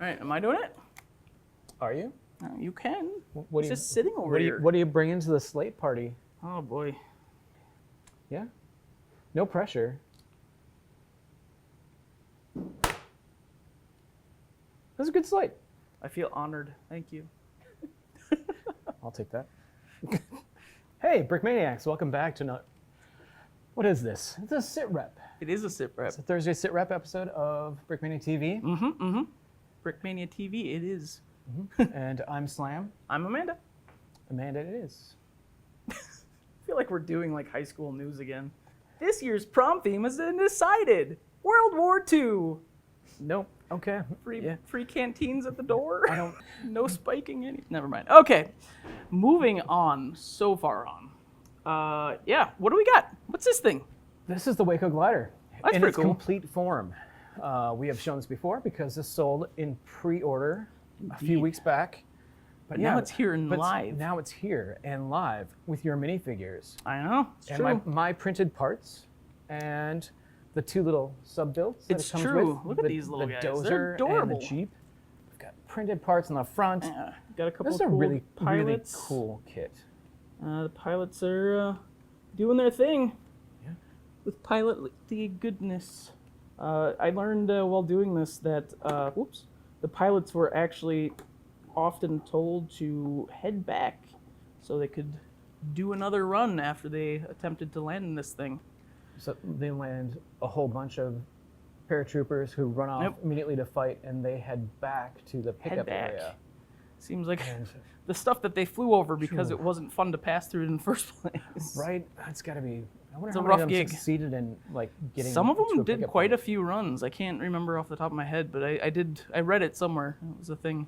All right, am I doing it? Are you? You can. What It's just sitting over here. What do you bring into the slate party? Oh boy. Yeah. No pressure. That's a good slate. I feel honored. Thank you. I'll take that. Hey, Brick Maniacs, welcome back to what is this? It's a sit rep. It is a sit rep. It's a Thursday sit rep episode of Brickmania TV. Brickmania TV, it is. And I'm Slam. I'm Amanda. Amanda it is. I feel like we're doing like high school news again. This year's prom theme has been decided. World War II. Nope. Okay. Free canteens at the door. I don't. No spiking any. Never mind. Okay. Moving on. So far on. Yeah. What do we got? What's this thing? This is the Waco glider. That's in pretty its cool. complete form. We have shown this before because this sold in pre-order a few weeks back. But now it's here and live. Now it's here and live with your minifigures. I know. It's and true. my printed parts and the two little sub-builds that It's it comes true. with. Look at these little guys. The They're Dozer adorable. and the Jeep. We've got printed parts on the front. Yeah. Got a couple This is of a cool really pilots. cool kit. The pilots are doing their thing. Yeah. With pilotly goodness. I learned while doing this that the pilots were actually often told to head back so they could do another run after they attempted to land in this thing. So they land a whole bunch of paratroopers who run off immediately to fight, and they head back to the pickup area. Seems like And the stuff that they flew over because it wasn't fun to pass through in the first place. right, that's got to be. I wonder It's how a many rough of them gig. succeeded in getting. Some of to them a did pickup quite a point. few runs. I can't remember off the top of my head, but I did. I read it somewhere. It was a thing.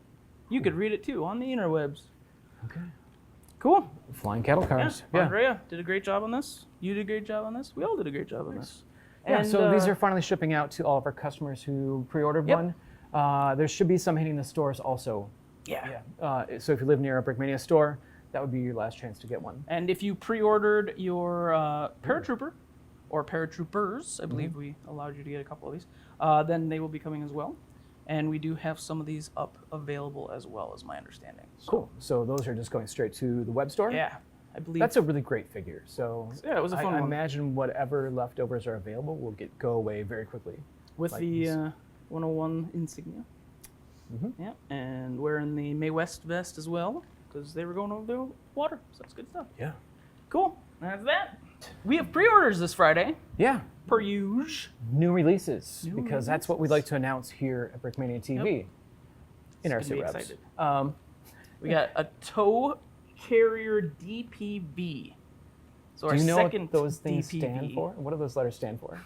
You could read it too on the interwebs. Okay. Cool. Flying cattle cars. Yeah. Andrea did a great job on this. You did a great job on this. We all did a great job on this. Yeah, And, so these are finally shipping out to all of our customers who pre-ordered one. There should be some hitting the stores also. Yeah. So if you live near a Brickmania store, that would be your last chance to get one. And if you pre-ordered your paratrooper or paratroopers, I believe we allowed you to get a couple of these, then they will be coming as well. And we do have some of these up available as well, is my understanding. So, Cool. So those are just going straight to the web store? Yeah, I believe. That's a really great figure. So Yeah, it was a fun I one. imagine whatever leftovers are available will go away very quickly. With like the these. 101 insignia. Yeah, and wearing the May West vest as well, because they were going over the water. So that's good stuff. Yeah. Cool. That's that. We have pre-orders this Friday, Yeah. per usual. New releases, New because that's what we like to announce here at Brickmania TV in our It's gonna be sit reps. excited. We got a tow carrier DPV. So Do our you know second what those things DPV. stand for? What do those letters stand for?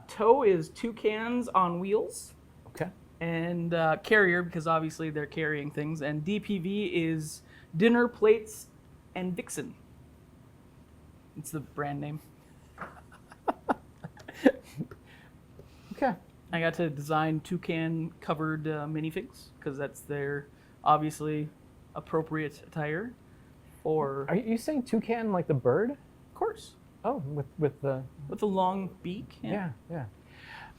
Tow is two cans on wheels, Okay. and carrier because obviously they're carrying things, and DPV is dinner plates and Vixen. It's the brand name. Okay. I got to design toucan covered minifigs because that's their obviously appropriate attire. Or Are you saying toucan like the bird? of course, Oh, with the with a long beak. yeah.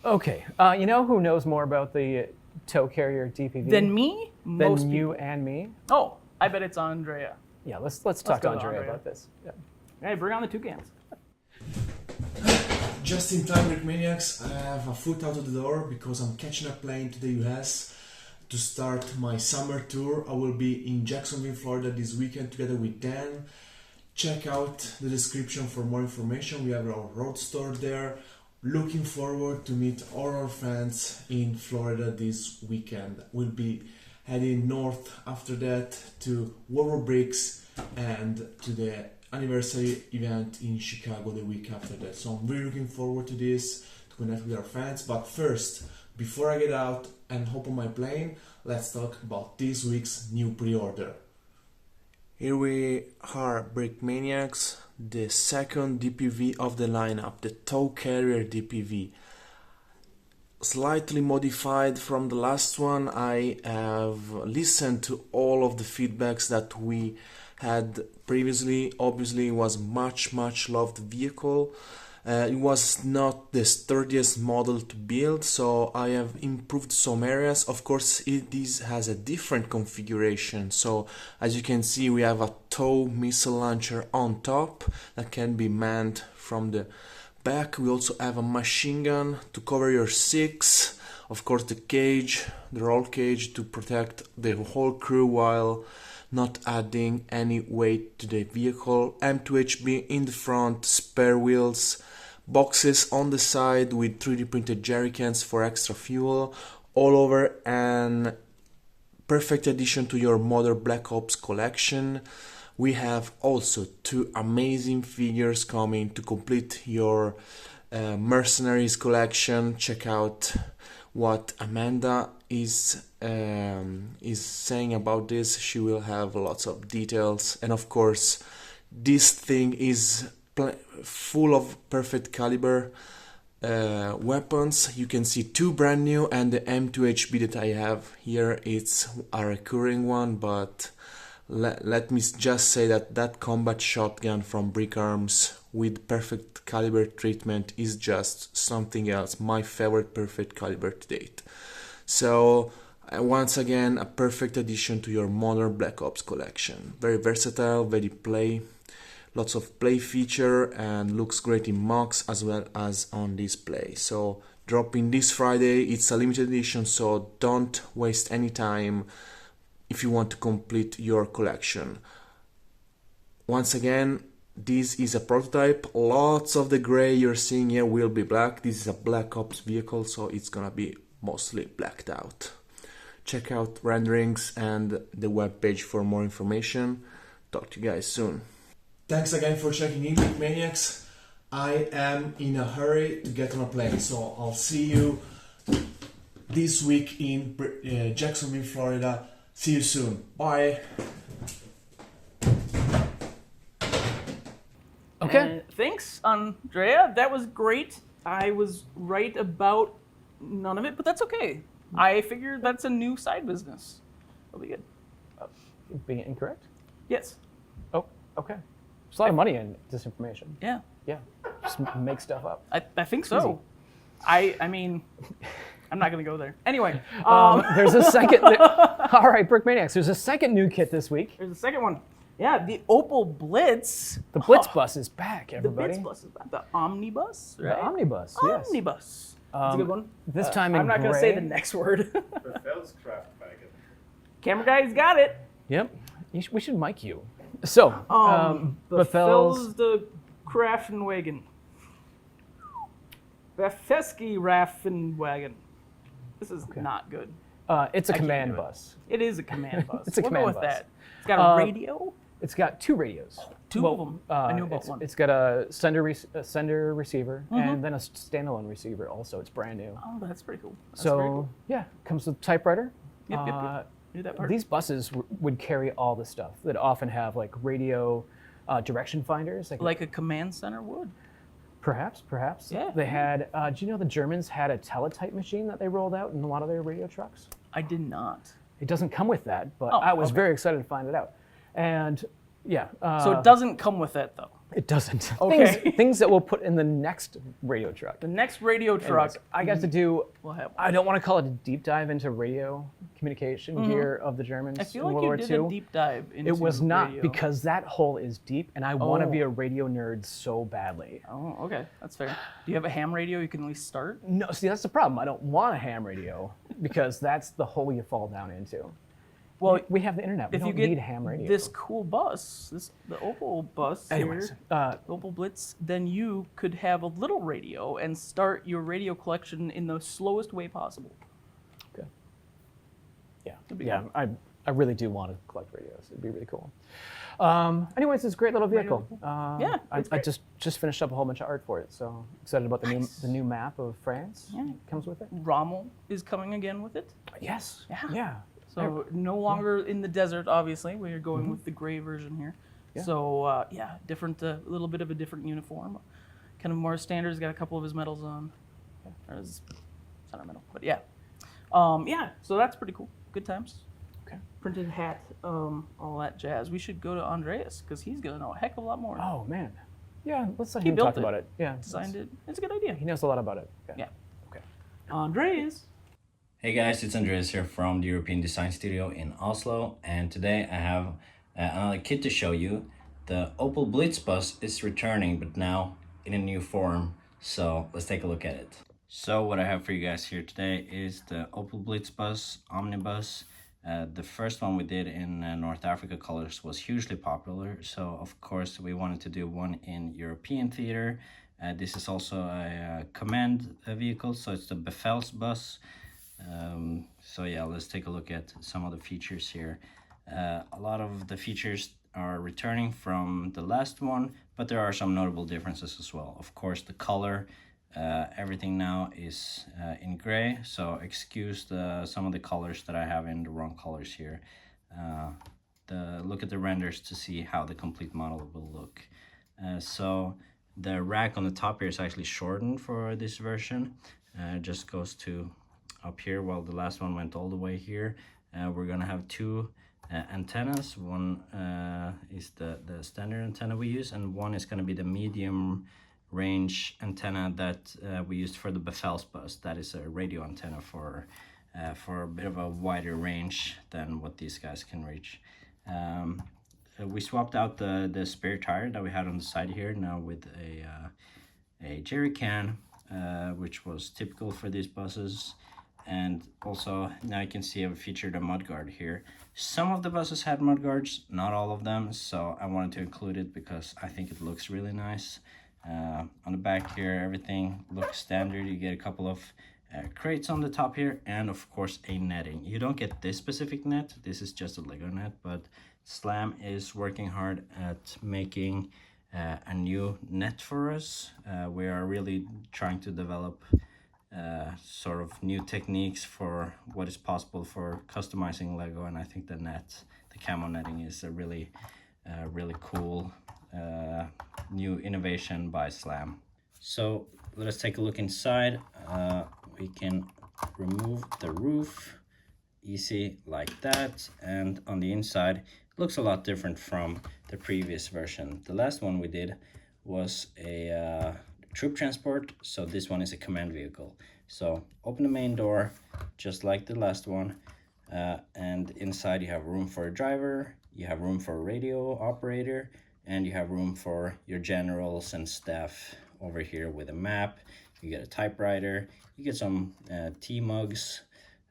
Okay. You know who knows more about the tow carrier DPV Than me, than most you people. and me? Oh, I bet it's Andrea. Yeah. Let's talk to go to Andrea Andrea. about this. Yeah. Hey, bring on the toucans. Just in time, Brick Maniacs. I have a foot out of the door because I'm catching a plane to the US to start my summer tour. I will be in Jacksonville, Florida this weekend together with Dan. Check out the description for more information. We have our road store there. Looking forward to meet all our fans in Florida this weekend. We'll be heading north after that to World Bricks and to the anniversary event in Chicago the week after that. So I'm really looking forward to this, to connect with our fans. But first, before I get out and hop on my plane, let's talk about this week's new pre-order. Here we are, Brick Maniacs, the second DPV of the lineup, the tow carrier DPV. Slightly modified from the last one. I have listened to all of the feedbacks that we had previously. Obviously, it was much loved vehicle, It was not the sturdiest model to build, so I have improved some areas. Of course, this has a different configuration. So as you can see, we have a tow missile launcher on top that can be manned from the back. We also have a machine gun to cover your six. Of course, the cage, the roll cage to protect the whole crew while not adding any weight to the vehicle. M2HB in the front, spare wheels, boxes on the side with 3D printed jerry cans for extra fuel all over, and perfect addition to your Modern Black Ops collection. We have also two amazing figures coming to complete your Mercenaries collection. Check out what Amanda is saying about this. She will have lots of details, and of course this thing is full of perfect caliber weapons. You can see two brand new, and the M2HB that I have here, it's a recurring one, but let me just say that combat shotgun from Brick Arms with perfect caliber treatment is just something else. My favorite perfect caliber to date. So once again, a perfect addition to your Modern Black Ops collection. Very versatile, lots of play feature, and looks great in mocks as well as on display. So dropping this Friday. It's a limited edition, so don't waste any time if you want to complete your collection. Once again, this is a prototype. Lots of the gray you're seeing here will be black. This is a Black Ops vehicle, so it's gonna be mostly blacked out. Check out renderings and the webpage for more information. Talk to you guys soon. Thanks again for checking in, Geek Maniacs. I am in a hurry to get on a plane, so I'll see you this week in Jacksonville, Florida. See you soon. Bye. Okay. Thanks, Andrea. That was great. I was right about none of it, but that's okay. I figured that's a new side business. It'll be good. Being incorrect? Yes. Oh, okay. There's a lot of money in disinformation. Yeah. Yeah. Just make stuff up. I think so. Easy. I mean, I'm not going to go there. Anyway. There's a second. All right, Brick Maniacs. There's a second new kit this week. There's a second one. Yeah, the Opel Blitz. The Blitz bus is back, everybody. The Blitz bus is back. The Omnibus, right? The Omnibus, yes. Omnibus. That's a good one. This time in I'm not going to say the next word. Befehlskraftwagen. Camera guy's got it. Yep. We should mic you. So, Befehl's... the Kraftwagen. Befehlskraftwagen. This is not good. It's a I can't do do it. bus. It is a command bus. It's a We'll command go with bus. that. It's got a radio. It's got two radios. Two of them. I knew about one. It's got a sender receiver and then a standalone receiver also. It's brand new. Oh, that's pretty cool. That's very cool. Yeah, comes with typewriter. Yep. Knew that part. These buses would carry all the stuff that often have like radio direction finders. Like a command center would. Perhaps. Yeah. They had, do you know the Germans had a teletype machine that they rolled out in a lot of their radio trucks? I did not. It doesn't come with that, but I was very excited to find it out. And yeah. So it doesn't come with that, though. It doesn't. Okay. Things that we'll put in the next radio truck. The next radio truck. Anyways, I got to do, We'll have. I don't want to call it a deep dive into radio communication gear of the Germans I feel in like World you War did II. a deep dive into It was not, radio. because that hole is deep, and I want to be a radio nerd so badly. Oh, okay. That's fair. Do you have a ham radio you can at least start? No, see, that's the problem. I don't want a ham radio, because that's the hole you fall down into. Well, We have the internet. We if you don't get need ham radio. this cool bus, the Opel bus Anyways, here, Opel Blitz, then you could have a little radio and start your radio collection in the slowest way possible. okay. Yeah, be yeah. I really do want to collect radios. It'd be really cool. Anyways, it's a great little vehicle. Yeah, it's I great. just finished up a whole bunch of art for it, so excited about the Nice. new map of France. Yeah. Comes with it. Rommel is coming again with it. Yes. Yeah. Yeah. So no longer in the desert, obviously. We are going with the gray version here. Yeah. So different, a little bit of a different uniform. Kind of more standard. He's got a couple of his medals on. Or his center medal, but yeah. So that's pretty cool. Good times. Okay. Printed hat, all that jazz. We should go to Andreas because he's gonna know a heck of a lot more. Oh man. Yeah, let's let He him built talk it. about it. Yeah, Designed it. It's a good idea. He knows a lot about it. Yeah. Okay. Andres. Hey guys, it's Andreas here from the European Design Studio in Oslo, and today I have another kit to show you. The Opel Blitz bus is returning, but now in a new form, so let's take a look at it. So what I have for you guys here today is the Opel Blitz bus, Omnibus. The first one we did in North Africa colors was hugely popular, so of course we wanted to do one in European theater. This is also a command vehicle, so it's the Befehlsbus. So yeah, let's take a look at some of the features here. A lot of the features are returning from the last one, but there are some notable differences as well. Of course, the color, everything now is in gray, so excuse some of the colors that I have in the wrong colors here. Look at the renders to see how the complete model will look. So the rack on the top here is actually shortened for this version. It just goes to up here, while the last one went all the way here. We're gonna have two antennas. One is the standard antenna we use, and one is gonna be the medium range antenna that we used for the Befehlsbus. That is a radio antenna for a bit of a wider range than what these guys can reach. We swapped out the spare tire that we had on the side here now with a jerry can, which was typical for these buses. And also now you can see I've featured a mudguard here. Some of the buses had mudguards, not all of them, so I wanted to include it because I think it looks really nice. On the back here, everything looks standard. You get a couple of crates on the top here, and of course a netting. You don't get this specific net, this is just a Lego net, but Slam is working hard at making a new net for us. We are really trying to develop sort of new techniques for what is possible for customizing Lego, and I think the camo netting is a really cool new innovation by Slam. So let us take a look inside. We can remove the roof easy like that, and on the inside it looks a lot different from the previous version. The last one we did was a troop transport, so this one is a command vehicle. So open the main door just like the last one, and inside you have room for a driver, you have room for a radio operator, and you have room for your generals and staff over here with a map. You get a typewriter, you get some tea mugs.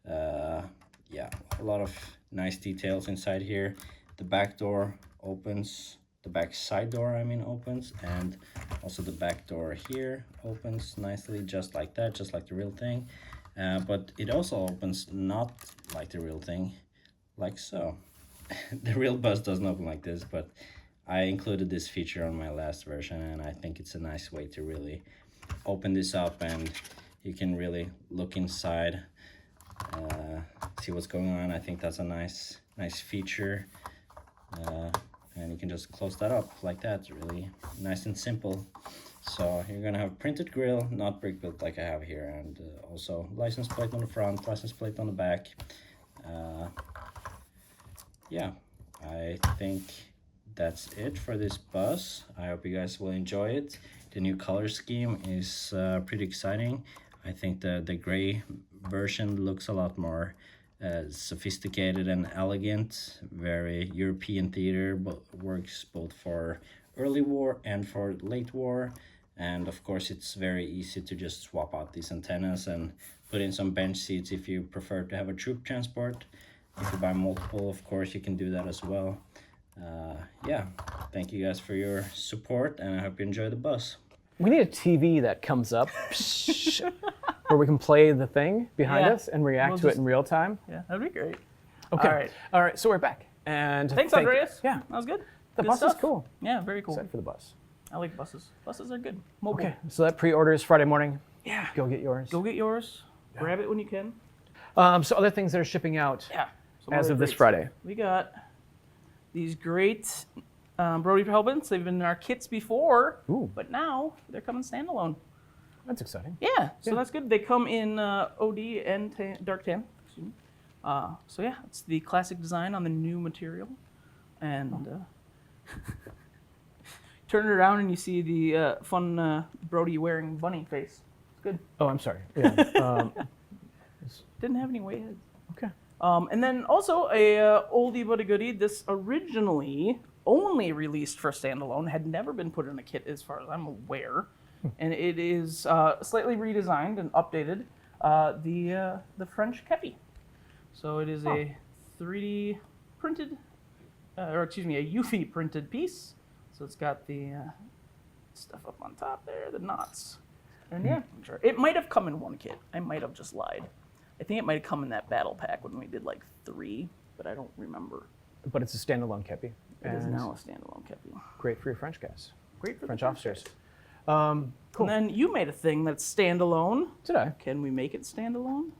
Yeah, a lot of nice details inside here. The back door opens, the back side door opens, and also the back door here opens nicely, just like that, just like the real thing. But it also opens not like the real thing, like so. The real bus doesn't open like this, but I included this feature on my last version, and I think it's a nice way to really open this up, and you can really look inside, see what's going on. I think that's a nice feature. And you can just close that up like that, really nice and simple. So you're gonna have printed grille, not brick built like I have here, and also license plate on the front, license plate on the back. Yeah, I think that's it for this bus. I hope you guys will enjoy it. The new color scheme is pretty exciting. I think the gray version looks a lot more sophisticated and elegant, very European theater, but works both for early war and for late war. And of course it's very easy to just swap out these antennas and put in some bench seats if you prefer to have a troop transport. If you buy multiple, of course you can do that as well. Yeah, thank you guys for your support, and I hope you enjoy the bus. We need a TV that comes up where we can play the thing behind us and react to it in real time. Yeah, that'd be great. Okay. All right. So we're back. And Thanks, Andreas. Yeah. That was good. The Good bus stuff. is cool. Yeah, very cool. Excited for the bus. I like buses. Buses are good. Mobile. Okay. So that pre-order is Friday morning. Yeah. Go get yours. Go get yours. Grab it when you can. So other things that are shipping out as of this great Friday. stuff. We got these great Brody helmets. They've been in our kits before, but now they're coming standalone. That's exciting. Yeah, so that's good. They come in OD and dark tan. Excuse me. So yeah, it's the classic design on the new material, and turn it around and you see the fun Brody wearing bunny face. It's good. Oh, I'm sorry. Yeah. Didn't have any weight heads. Okay. And then also a oldie but a goodie. This originally only released for standalone, had never been put in a kit as far as I'm aware, and it is slightly redesigned and updated. The French Kepi. So it is a 3D printed, a UV printed piece. So it's got the stuff up on top there, the knots, and yeah, I'm sure it might have come in one kit. I might have just lied. I think it might have come in that battle pack when we did like 3, but I don't remember. But it's a standalone Kepi. It is now a standalone Kepi. Great for your French guys. Great for French the officers. guys. Cool. And then you made a thing that's standalone. Did I? Can we make it standalone?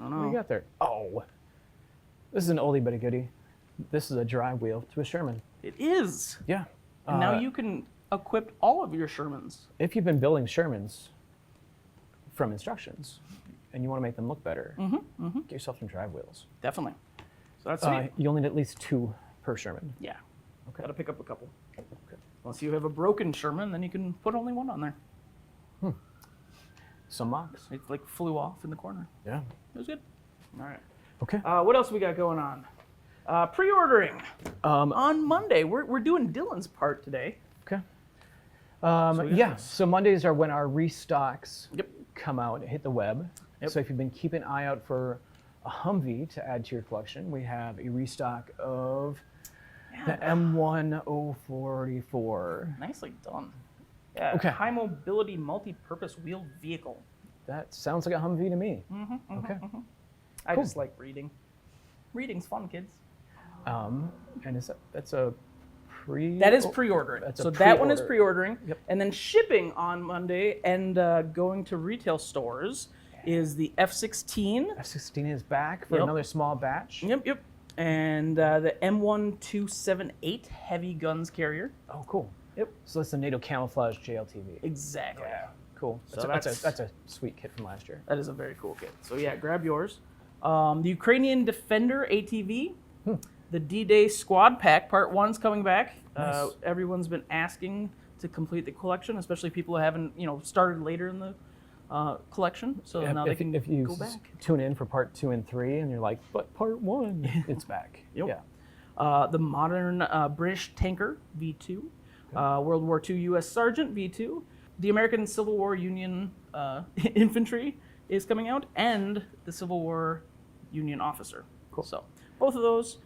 I don't know. What do you got there? Oh, this is an oldie but a goodie. This is a drive wheel to a Sherman. It is. Yeah. And now you can equip all of your Shermans. If you've been building Shermans from instructions and you want to make them look better, get yourself some drive wheels. Definitely. So that's sweet. You'll need at least 2 per Sherman. Yeah. Okay. Gotta pick up a couple. Okay. Unless you have a broken Sherman, then you can put only one on there. Some mocks. It like flew off in the corner. Yeah. It was good. All right. Okay. What else we got going on? Pre-ordering. On Monday, we're doing Dylan's part today. Okay. we got this. So Mondays are when our restocks Yep. come out and hit the web. Yep. So if you've been keeping an eye out for a Humvee to add to your collection, we have a restock of the M1044. Nicely done. Yeah. Okay. High mobility, multi-purpose wheeled vehicle. That sounds like a Humvee to me. Okay. I Cool. just like reading. Reading's fun, kids. And that's a pre. That is pre-ordering. That's a So that one is pre-order. pre-ordering. Yep. And then shipping on Monday and going to retail stores is the F-16. F-16 is back for Yep. another small batch. Yep. And the M1278 heavy guns carrier. Oh, cool. Yep. So that's the NATO camouflage JLTV. Exactly. Cool. So That's a sweet kit from last year. That is a very cool kit. So yeah, grab yours. The Ukrainian Defender ATV. The D-Day Squad Pack Part 1's coming back. Nice. Everyone's been asking to complete the collection, especially people who haven't, started later in the collection. So now they can if you go back. tune in for part 2 and 3 and you're like, but part 1, it's back. Yep. Yeah. The modern British tanker V2, World War II U.S. Sergeant V2, the American Civil War Union infantry is coming out, and the Civil War Union officer. Cool. So both of those.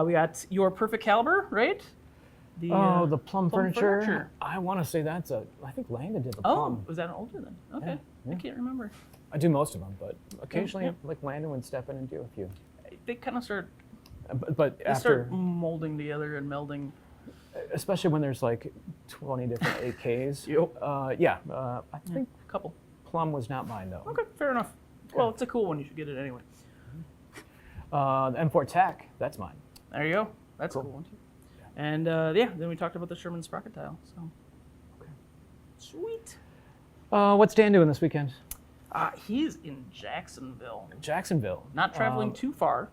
We got Your Perfect Caliber, right? The plum Plum furniture. furniture. I want to say I think Landon did the Oh, plum. was that an older then? Okay, Yeah. I can't remember. I do most of them, but occasionally, Yeah. like Landon would step in and do a few. They kind of start. But They after, start molding together and melding. especially when there's like 20 different AKs. Yep. I think A couple. plum was not mine though. Okay, fair enough. Well, it's a cool one. You should get it anyway. The M4 TAC, that's mine. There you go. That's a cool one too. And then we talked about the Sherman sprocket tile. So. Okay. Sweet. What's Dan doing this weekend? He's in Jacksonville. Jacksonville. Not traveling too far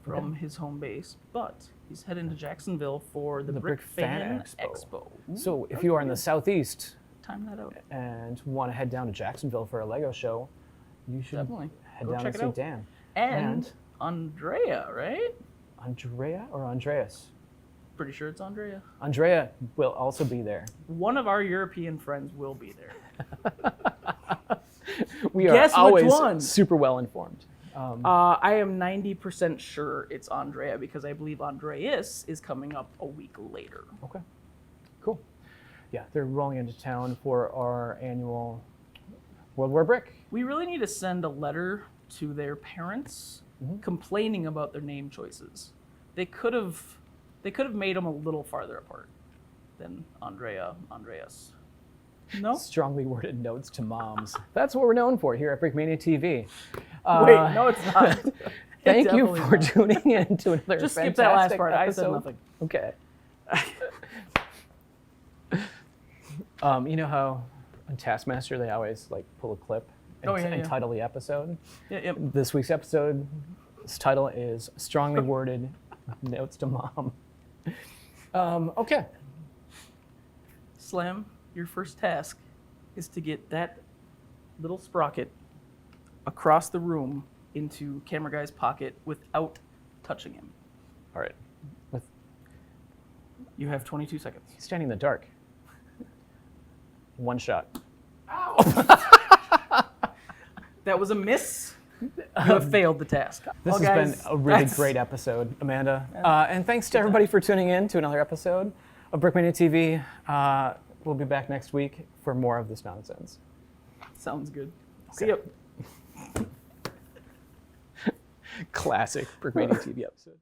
from his home base, but he's heading to Jacksonville for the Brick Fan Expo. So if you are in the southeast Time that out. and want to head down to Jacksonville for a Lego show, you should Definitely. head Go down check and it see out. Dan. And Andrea, right? Andrea or Andreas? Pretty sure it's Andrea. Andrea will also be there. One of our European friends will be there. We are Guess which always one? super well informed. I am 90% sure it's Andrea because I believe Andreas is coming up a week later. Okay, cool. Yeah, they're rolling into town for our annual World War Brick. We really need to send a letter to their parents complaining about their name choices. They could have made them a little farther apart than Andreas. No? Strongly worded notes to moms. That's what we're known for here at Brickmania TV. Wait, no, it's not. Thank you Definitely for not. tuning in to another Just skip fantastic that last part. episode. I said nothing. Okay. You know how on Taskmaster they always like pull a clip and title the episode? Yep. This week's episode's title is Strongly Worded Notes to Mom. Okay. Slam, your first task is to get that little sprocket across the room into Camera Guy's pocket without touching him. All right. You have 22 seconds. He's standing in the dark. One shot. That was a miss. You have failed the task. This Well, has guys, been a really that's- great episode, Amanda. And thanks to everybody for tuning in to another episode of Brickmania TV. We'll be back next week for more of this nonsense. Sounds good. See ya. Classic Brickmania TV episode.